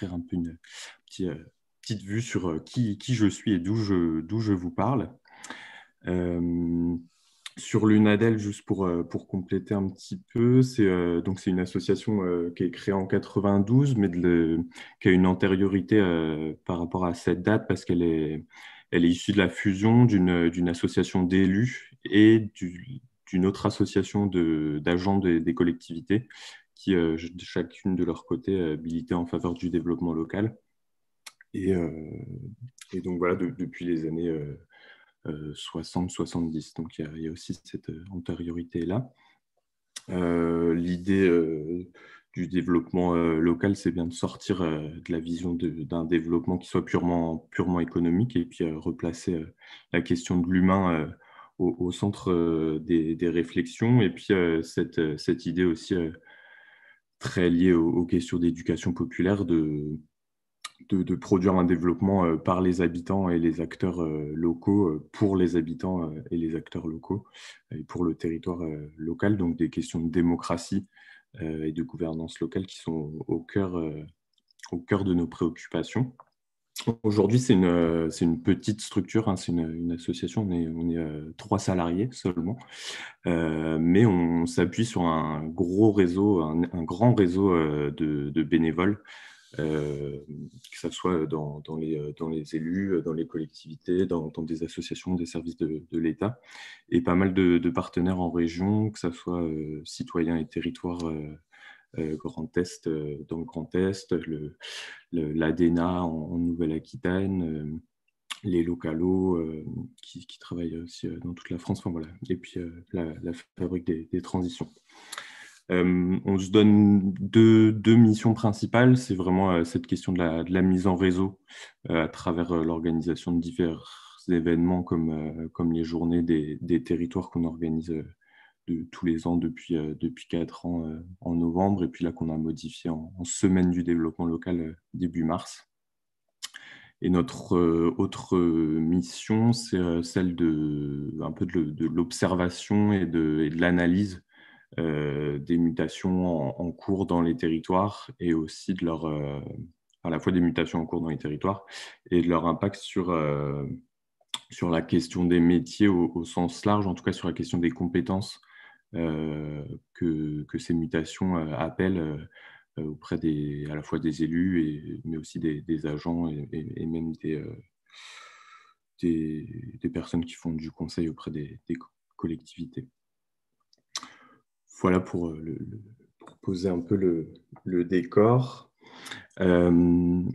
un peu une petite vue sur qui je suis et d'où je vous parle. Euh, Sur l'UNADEL, juste pour compléter un petit peu, c'est une association qui est créée en 92, qui a une antériorité par rapport à cette date parce elle est issue de la fusion d'une association d'élus et d'une autre association d'agents des collectivités qui, chacune de leur côté, militaient en faveur du développement local. Et, euh, et donc voilà, depuis les années 60-70. Donc il y a aussi cette antériorité-là. L'idée du développement local, c'est bien de sortir de la vision d'un développement qui soit purement économique et puis replacer la question de l'humain au centre des réflexions. Et puis cette idée aussi très liée aux questions d'éducation populaire de produire un développement par les habitants et les acteurs locaux, pour les habitants et les acteurs locaux, et pour le territoire local, donc des questions de démocratie et de gouvernance locale qui sont au cœur de nos préoccupations. Aujourd'hui, c'est une petite structure, hein, c'est une association, on est 3 salariés seulement, mais on s'appuie sur un gros réseau, un grand réseau de bénévoles, que ce soit dans les élus, dans les collectivités, dans des associations, des services de l'État, et pas mal de partenaires en région, que ce soit citoyens et territoires Grand Est, dans le Grand Est, l'ADENA en Nouvelle-Aquitaine, les localos qui travaillent aussi dans toute la France, enfin, voilà. Et puis la fabrique des transitions. On se donne deux missions principales. C'est vraiment cette question de la mise en réseau à travers l'organisation de divers événements comme les journées des territoires qu'on organise tous les ans depuis 4 ans en novembre, et puis là qu'on a modifié en semaine du développement local début mars. Et notre autre mission, c'est celle un peu de l'observation et de l'analyse des mutations en cours dans les territoires, et aussi à la fois des mutations en cours dans les territoires et de leur impact sur la question des métiers au sens large, en tout cas sur la question des compétences que ces mutations appellent auprès à la fois des élus, mais aussi des agents et même des personnes qui font du conseil auprès des collectivités. Voilà pour poser un peu le décor. Donc,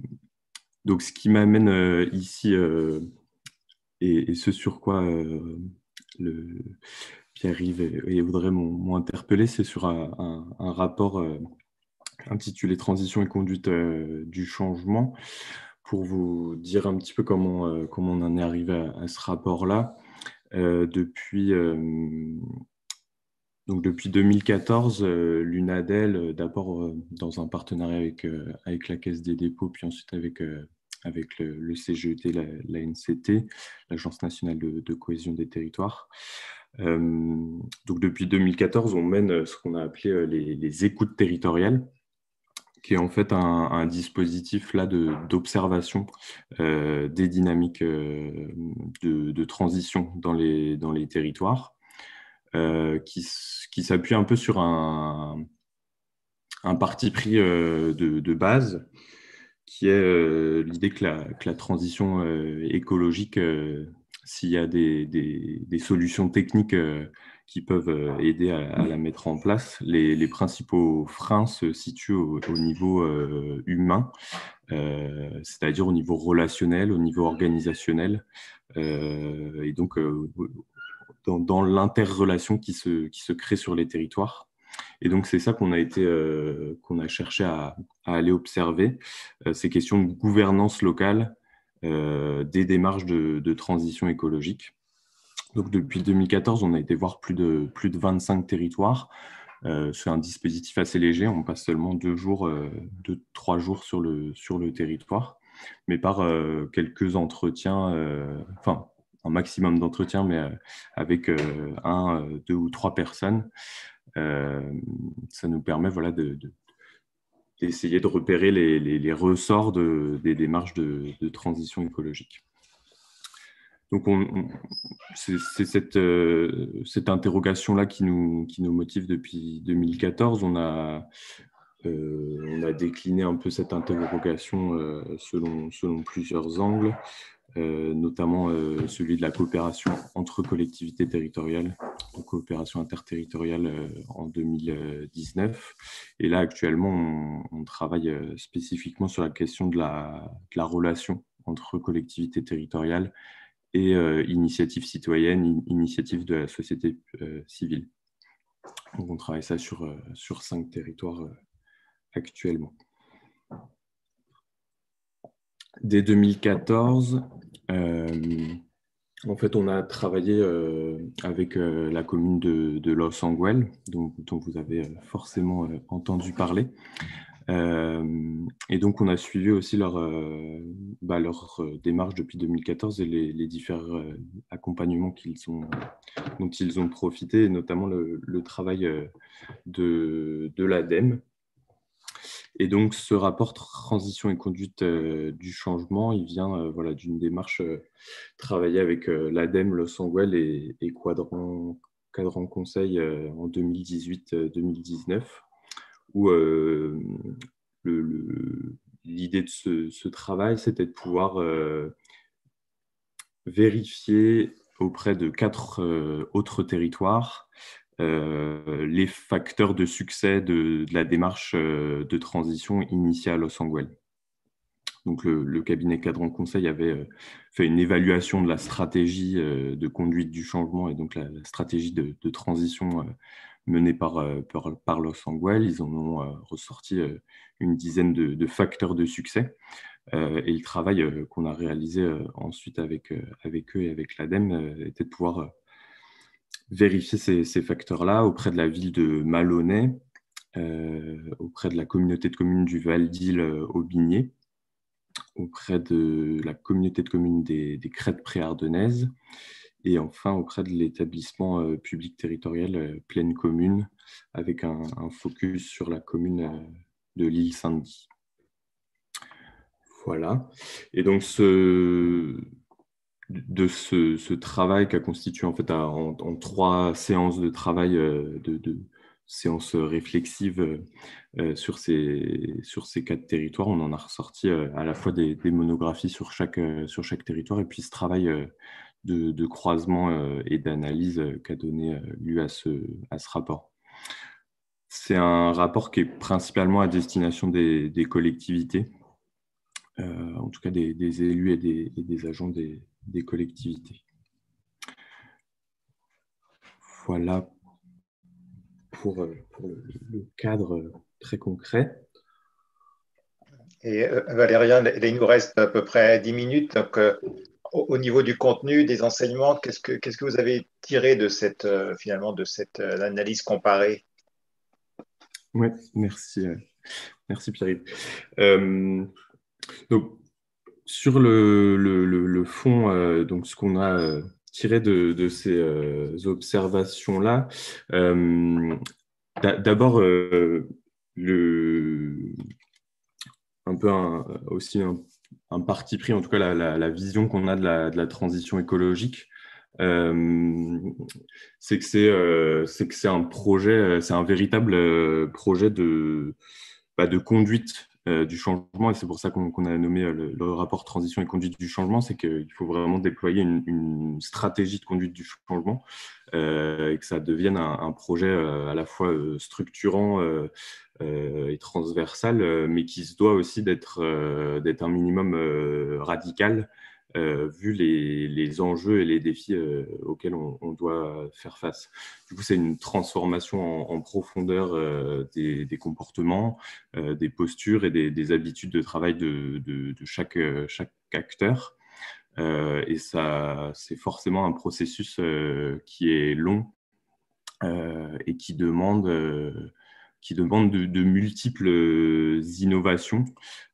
ce qui m'amène ici, et ce sur quoi Pierre-Yves et Audrey m'ont interpellé, c'est sur un rapport intitulé Transition et conduite du changement, pour vous dire un petit peu comment on en est arrivé à ce rapport-là. Donc depuis 2014, l'UNADEL, d'abord dans un partenariat avec la Caisse des dépôts, puis ensuite avec le CGET, l'ANCT, l'Agence nationale de cohésion des territoires. Donc depuis 2014, on mène ce qu'on a appelé les écoutes territoriales, qui est en fait un dispositif là d'observation des dynamiques de transition dans les territoires. Qui s'appuie un peu sur un parti pris de base, qui est l'idée que la transition écologique, s'il y a des solutions techniques qui peuvent aider à la mettre en place, les principaux freins se situent au niveau humain, c'est-à-dire au niveau relationnel, au niveau organisationnel, et donc dans l'interrelation qui se crée sur les territoires. Et donc, c'est ça qu'on a cherché à aller observer, ces questions de gouvernance locale des démarches de transition écologique. Donc, depuis 2014, on a été voir plus de 25 territoires. C'est un dispositif assez léger, on passe seulement 2-3 jours sur le territoire, mais par quelques entretiens, enfin, un maximum d'entretiens, mais avec 2 ou 3 personnes. Ça nous permet voilà, d'essayer de repérer les ressorts des démarches de transition écologique. Donc, c'est cette interrogation-là qui nous motive depuis 2014. On a décliné un peu cette interrogation selon plusieurs angles, notamment celui de la coopération entre collectivités territoriales, donc coopération interterritoriale en 2019. Et là, actuellement, on travaille spécifiquement sur la question de la relation entre collectivités territoriales et initiatives citoyennes, initiatives de la société civile. Donc, on travaille ça sur 5 territoires actuellement. Dès 2014, en fait, on a travaillé avec la commune de Los Angeles, dont vous avez forcément entendu parler. Et donc, on a suivi aussi leur démarche depuis 2014 et les différents accompagnements dont ils ont profité, et notamment le travail de l'ADEME. Et donc, ce rapport transition et conduite du changement, il vient d'une démarche travaillée avec l'ADEME, Los Angeles et Cadran Conseil en 2018-2019, où l'idée de ce travail, c'était de pouvoir vérifier auprès de 4 autres territoires les facteurs de succès de la démarche de transition initiée à Los Angeles. Donc, le cabinet Cadran Conseil avait fait une évaluation de la stratégie de conduite du changement et donc la stratégie de transition menée par Los Angeles. Ils en ont ressorti une dizaine de facteurs de succès. Et le travail qu'on a réalisé ensuite avec eux et avec l'ADEME était de pouvoir vérifier ces facteurs-là auprès de la ville de Maloney, auprès de la communauté de communes du Val d'Isle-Aubigné, auprès de la communauté de communes des Crêtes Préardennaises et enfin auprès de l'établissement public territorial Pleine Commune, avec un focus sur la commune de l'Île-Saint-Denis. Voilà. Et donc, ce travail qui a constitué en fait en 3 séances de travail, de séances réflexives sur ces 4 territoires. On en a ressorti à la fois des monographies sur chaque territoire et puis ce travail de croisement et d'analyse qui a donné lieu à ce rapport. C'est un rapport qui est principalement à destination des collectivités, en tout cas des élus et des agents des collectivités. Voilà pour le cadre très concret. Et Valérian, il nous reste à peu près 10 minutes. Donc, au niveau du contenu, des enseignements, qu'est-ce que vous avez tiré de cette analyse comparée? Oui, merci Pierre-Yves. Donc, sur le fond, donc ce qu'on a tiré de ces observations-là, d'abord, un peu aussi un parti pris, en tout cas la vision qu'on a de la transition écologique, c'est que c'est un projet, c'est un véritable projet de conduite du changement, et c'est pour ça qu'on a nommé le rapport transition et conduite du changement. C'est qu'il faut vraiment déployer une stratégie de conduite du changement et que ça devienne un projet à la fois structurant et transversal, mais qui se doit aussi d'être un minimum radical vu les enjeux et les défis auxquels on doit faire face. Du coup, c'est une transformation en profondeur des comportements, des postures et des habitudes de travail de chaque acteur. Et ça, c'est forcément un processus qui est long et qui demande de multiples innovations,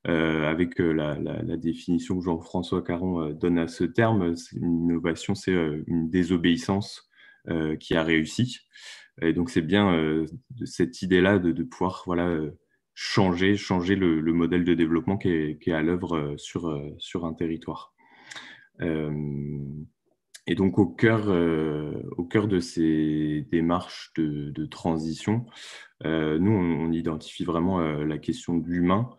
avec la définition que Jean-François Caron donne à ce terme. Une innovation, c'est une désobéissance qui a réussi. Et donc, c'est bien cette idée-là de pouvoir changer le modèle de développement qui est à l'œuvre sur un territoire. Et donc, au cœur de ces démarches de transition, nous, on identifie vraiment la question de l'humain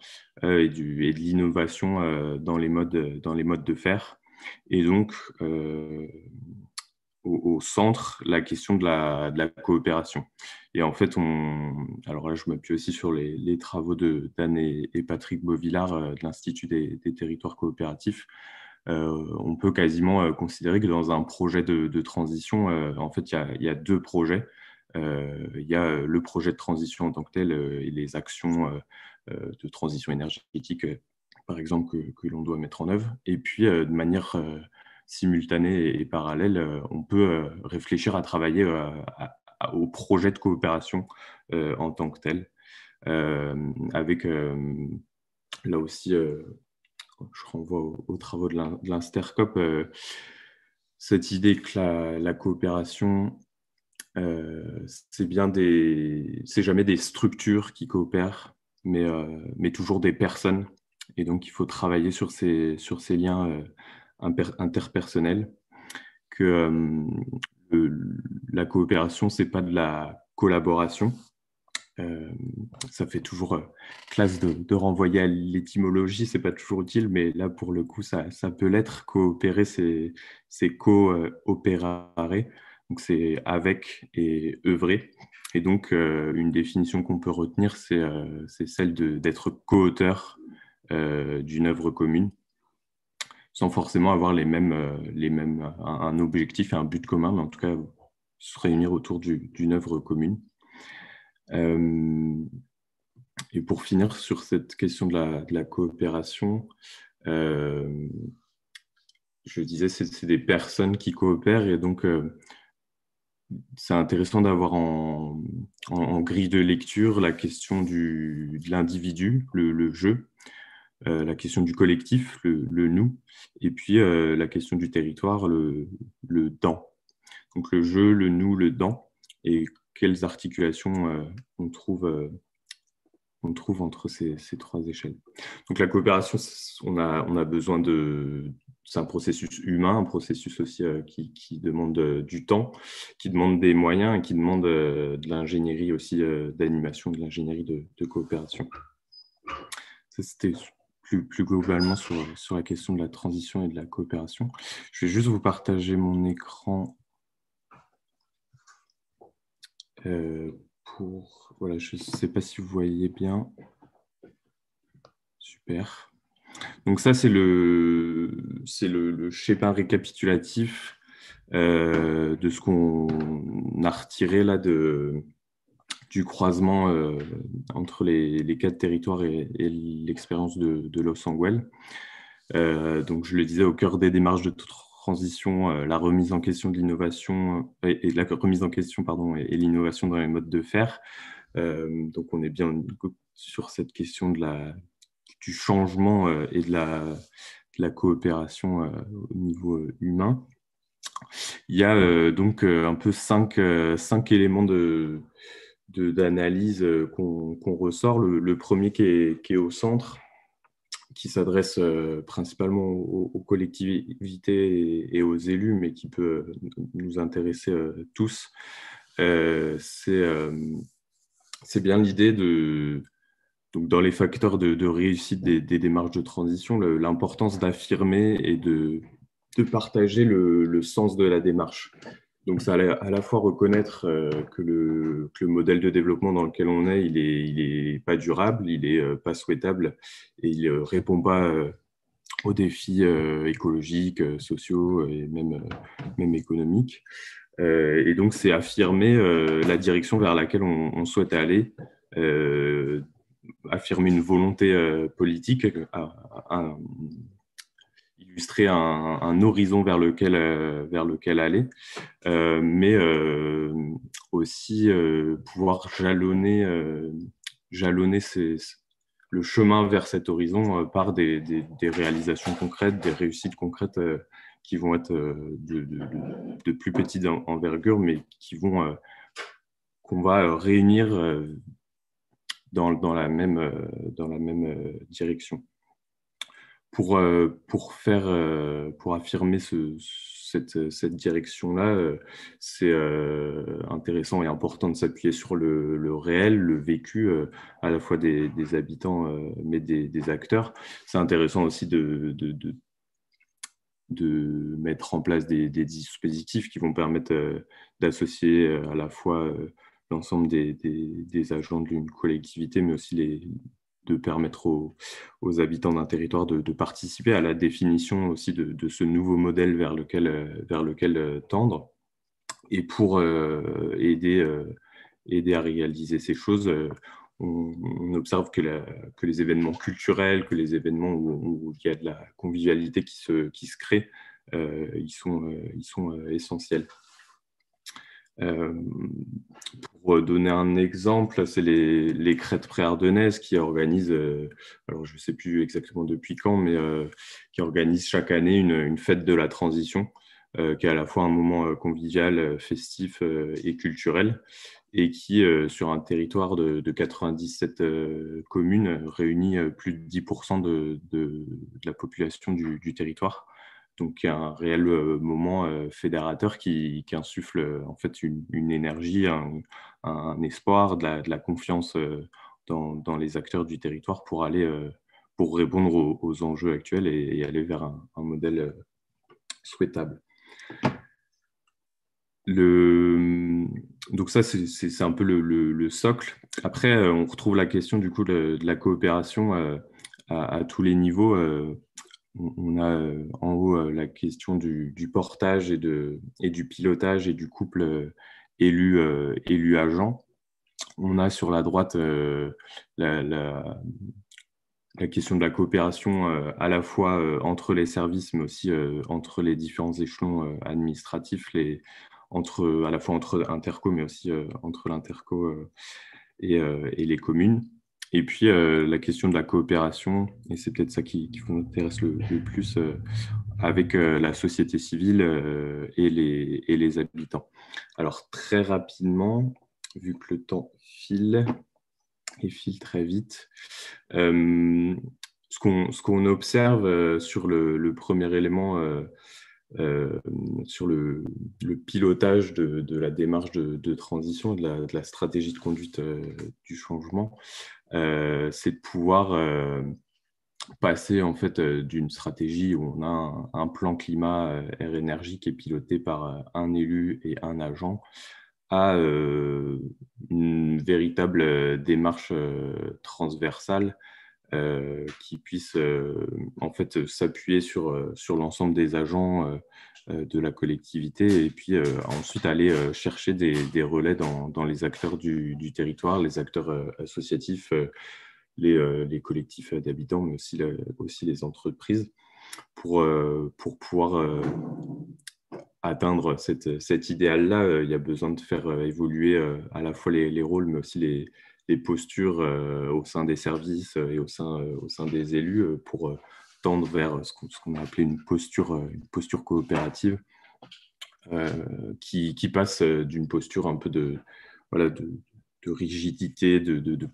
et de l'innovation dans les modes de faire. Et donc, au centre, la question de la coopération. Et en fait, alors là, je m'appuie aussi sur les travaux d'Anne et Patrick Beauvillard de l'Institut des territoires coopératifs. On peut quasiment considérer que dans un projet de transition, en fait, il y a deux projets. Il y a le projet de transition en tant que tel et les actions de transition énergétique, par exemple, que l'on doit mettre en œuvre. Et puis, de manière simultanée et parallèle, on peut réfléchir à travailler au projet de coopération en tant que tel, avec là aussi, je renvoie aux travaux de l'Instercop, cette idée que la coopération, c'est jamais des structures qui coopèrent, mais toujours des personnes. Et donc, il faut travailler sur ces liens interpersonnels. Que la coopération, c'est pas de la collaboration. Ça fait toujours classe de renvoyer à l'étymologie, c'est pas toujours utile, mais là, pour le coup, ça peut l'être. Coopérer, c'est coopérare, donc c'est avec et œuvrer. Et donc, une définition qu'on peut retenir, c'est celle d'être co-auteur d'une œuvre commune, sans forcément avoir un objectif et un but commun, mais en tout cas, se réunir autour d'une œuvre commune. Et pour finir sur cette question de la coopération, je disais, c'est des personnes qui coopèrent, et donc c'est intéressant d'avoir en grille de lecture la question de l'individu, le jeu, la question du collectif, le nous, et puis la question du territoire, le dans. Donc le jeu, le nous, le dans, et quelles articulations on trouve entre ces trois échelles. Donc la coopération, on a besoin c'est un processus humain, un processus aussi qui demande du temps, qui demande des moyens et qui demande de l'ingénierie aussi d'animation, de l'ingénierie de coopération. Ça, c'était plus globalement sur la question de la transition et de la coopération. Je vais juste vous partager mon écran voilà, je ne sais pas si vous voyez bien. Super. Donc ça, c'est le schéma récapitulatif de ce qu'on a retiré là du croisement entre les quatre territoires et l'expérience de Los Angeles. Donc je le disais, au cœur des démarches de transition, la remise en question de l'innovation et la remise en question et l'innovation dans les modes de faire. Donc on est bien sur cette question du changement et de la coopération au niveau humain. Il y a donc un peu cinq éléments d'analyse qu'on ressort. Le premier qui est au centre, qui s'adresse principalement aux collectivités et aux élus, mais qui peut nous intéresser tous, c'est bien l'idée donc dans les facteurs de réussite des démarches de transition, l'importance d'affirmer et de partager le sens de la démarche. Donc, ça à la fois reconnaître que le modèle de développement dans lequel on est, il est pas durable, il est pas souhaitable et il répond pas aux défis écologiques, sociaux et même économiques. Et donc, c'est affirmer la direction vers laquelle on souhaite aller, affirmer une volonté politique, illustrer un horizon vers lequel aller, mais aussi pouvoir jalonner le chemin vers cet horizon par des réalisations concrètes, des réussites concrètes qui vont être de plus petite envergure, mais qu'on va réunir dans la même direction. Pour affirmer cette direction-là, c'est intéressant et important de s'appuyer sur le réel, le vécu, à la fois des habitants, mais des acteurs. C'est intéressant aussi de mettre en place des dispositifs qui vont permettre d'associer à la fois l'ensemble des agents d'une collectivité, mais aussi de permettre aux habitants d'un territoire de participer à la définition aussi de ce nouveau modèle vers lequel tendre. Et pour aider à réaliser ces choses, on observe que les événements culturels, que les événements où il y a de la convivialité qui se crée, ils sont essentiels. Pour donner un exemple, c'est les crêtes préardennaises qui organisent, alors je ne sais plus exactement depuis quand, mais qui organisent chaque année une fête de la transition, qui est à la fois un moment convivial, festif et culturel, et qui, sur un territoire de 97 communes, réunit plus de 10% de la population du territoire. Donc, il y a un réel moment fédérateur qui insuffle en fait une énergie, un espoir, de la confiance dans les acteurs du territoire pour répondre aux enjeux actuels et aller vers un modèle souhaitable. Donc ça, c'est un peu le socle. Après, on retrouve la question du coup de la coopération à tous les niveaux. On a en haut la question du portage et du pilotage et du couple élu-agent. On a sur la droite la question de la coopération à la fois entre les services, mais aussi entre les différents échelons administratifs, à la fois entre interco, mais aussi entre l'interco et les communes. Et puis, la question de la coopération, et c'est peut-être ça qui vous intéresse le plus, avec la société civile et les habitants. Alors, très rapidement, vu que le temps file très vite, ce qu'on observe sur le premier élément, sur le pilotage de la démarche de transition, de la stratégie de conduite du changement, c'est de pouvoir passer en fait d'une stratégie où on a un plan climat air énergie qui est piloté par un élu et un agent à une véritable démarche transversale qui puisse en fait s'appuyer sur l'ensemble des agents de la collectivité et puis ensuite aller chercher des relais dans les acteurs du territoire, les acteurs associatifs, les collectifs d'habitants, mais aussi les entreprises pour pouvoir atteindre cet idéal-là. Il y a besoin de faire évoluer à la fois les rôles, mais aussi les postures au sein des services et au sein des élus pour tendre vers ce qu'on a appelé une posture coopérative qui passe d'une posture un peu de rigidité, de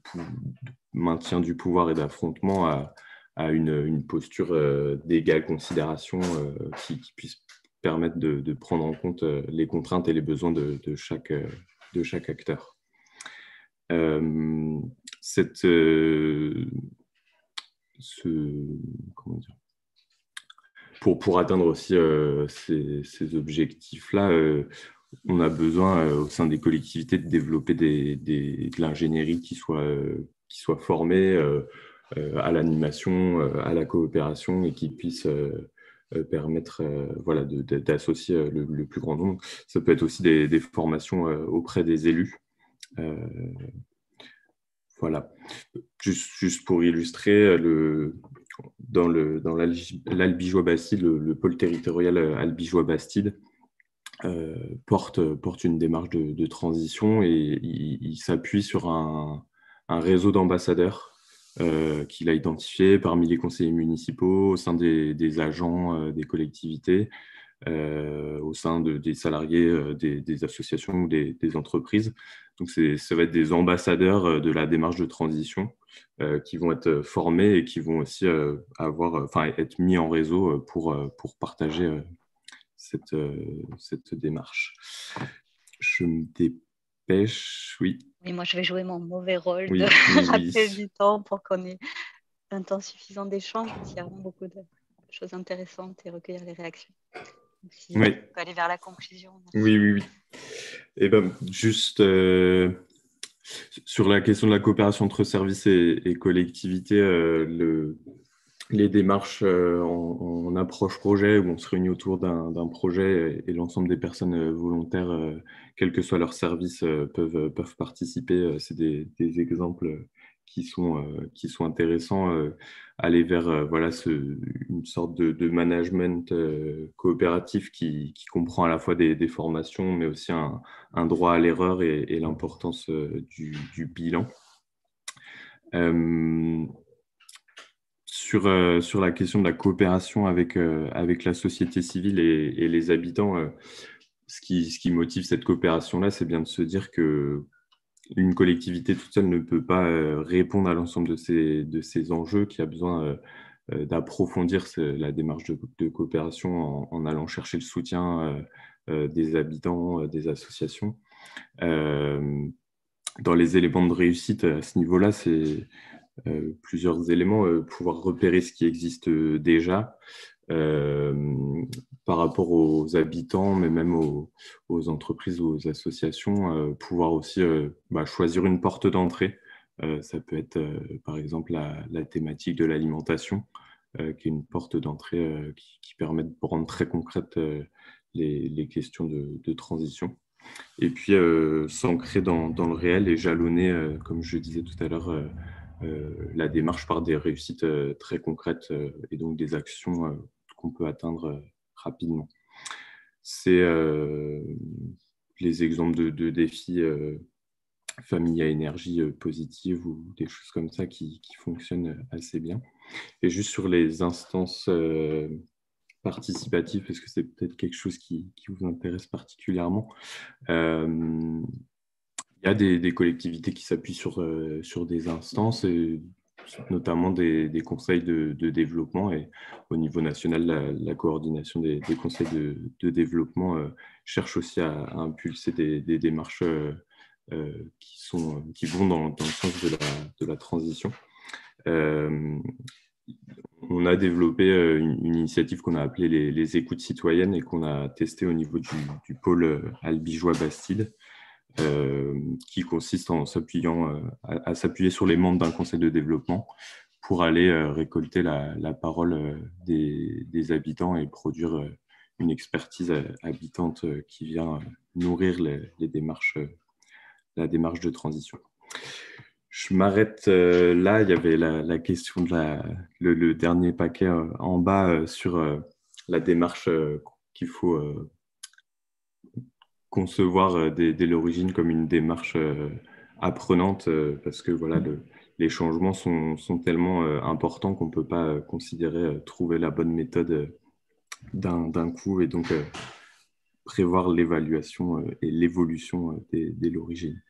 maintien du pouvoir et d'affrontement à une posture d'égale considération qui puisse permettre de prendre en compte les contraintes et les besoins de chaque acteur. Comment dire, pour atteindre aussi ces objectifs-là, on a besoin au sein des collectivités de développer de l'ingénierie qui soit formée à l'animation, à la coopération et qui puisse permettre d'associer le plus grand nombre. Ça peut être aussi des formations auprès des élus. Voilà. Juste pour illustrer, dans l'Albigeois-Bastide, le pôle territorial Albigeois-Bastide porte une démarche de transition et il s'appuie sur un réseau d'ambassadeurs qu'il a identifié parmi les conseillers municipaux, au sein des agents des collectivités, au sein des salariés, des associations ou des entreprises. Donc, ça va être des ambassadeurs de la démarche de transition qui vont être formés et qui vont aussi être mis en réseau pour partager cette démarche. Je me dépêche, oui. Oui, moi, je vais jouer mon mauvais rôle Oui, de oui, rappeler oui. du temps pour qu'on ait un temps suffisant d'échange, parce qu'il y a vraiment beaucoup de choses intéressantes et recueillir les réactions. Donc, si Oui. on peut aller vers la conclusion. Oui, oui, oui. Et ben, juste sur la question de la coopération entre services et collectivités, les démarches en approche projet, où on se réunit autour d'un projet et l'ensemble des personnes volontaires, quel que soit leur service, peuvent participer. C'est des exemples qui sont intéressants. Aller vers une sorte de management coopératif qui comprend à la fois des formations, mais aussi un droit à l'erreur et l'importance du bilan. Sur la question de la coopération avec la société civile et les habitants, ce qui motive cette coopération-là, c'est bien de se dire que une collectivité toute seule ne peut pas répondre à l'ensemble de ces enjeux, qu'il y a besoin d'approfondir la démarche de coopération en allant chercher le soutien des habitants, des associations. Dans les éléments de réussite à ce niveau-là, c'est plusieurs éléments, pouvoir repérer ce qui existe déjà par rapport aux habitants, mais même aux entreprises ou aux associations, pouvoir aussi choisir une porte d'entrée. Ça peut être par exemple la thématique de l'alimentation, qui est une porte d'entrée qui permet de rendre très concrètes les questions de transition. Et puis s'ancrer dans le réel et jalonner, comme je disais tout à l'heure, la démarche par des réussites très concrètes et donc des actions qu'on peut atteindre rapidement. C'est les exemples de défis famille à énergie positive ou des choses comme ça qui fonctionnent assez bien. Et juste sur les instances participatives, parce que c'est peut-être quelque chose qui vous intéresse particulièrement. Il y a des collectivités qui s'appuient sur des instances, et notamment des conseils de développement. Et au niveau national, la coordination des conseils de développement cherche aussi à impulser des démarches qui vont dans le sens de la transition. On a développé une initiative qu'on a appelée les écoutes citoyennes et qu'on a testée au niveau du pôle Albigeois-Bastide. Qui consiste en s'appuyant à s'appuyer sur les membres d'un conseil de développement pour aller récolter la parole des habitants et produire une expertise habitante qui vient nourrir les démarches, la démarche de transition. Je m'arrête là. Il y avait la question de le dernier paquet en bas sur la démarche qu'il faut concevoir dès l'origine comme une démarche apprenante parce que voilà, les changements sont tellement importants qu'on ne peut pas considérer trouver la bonne méthode d'un coup et donc prévoir l'évaluation et l'évolution dès l'origine.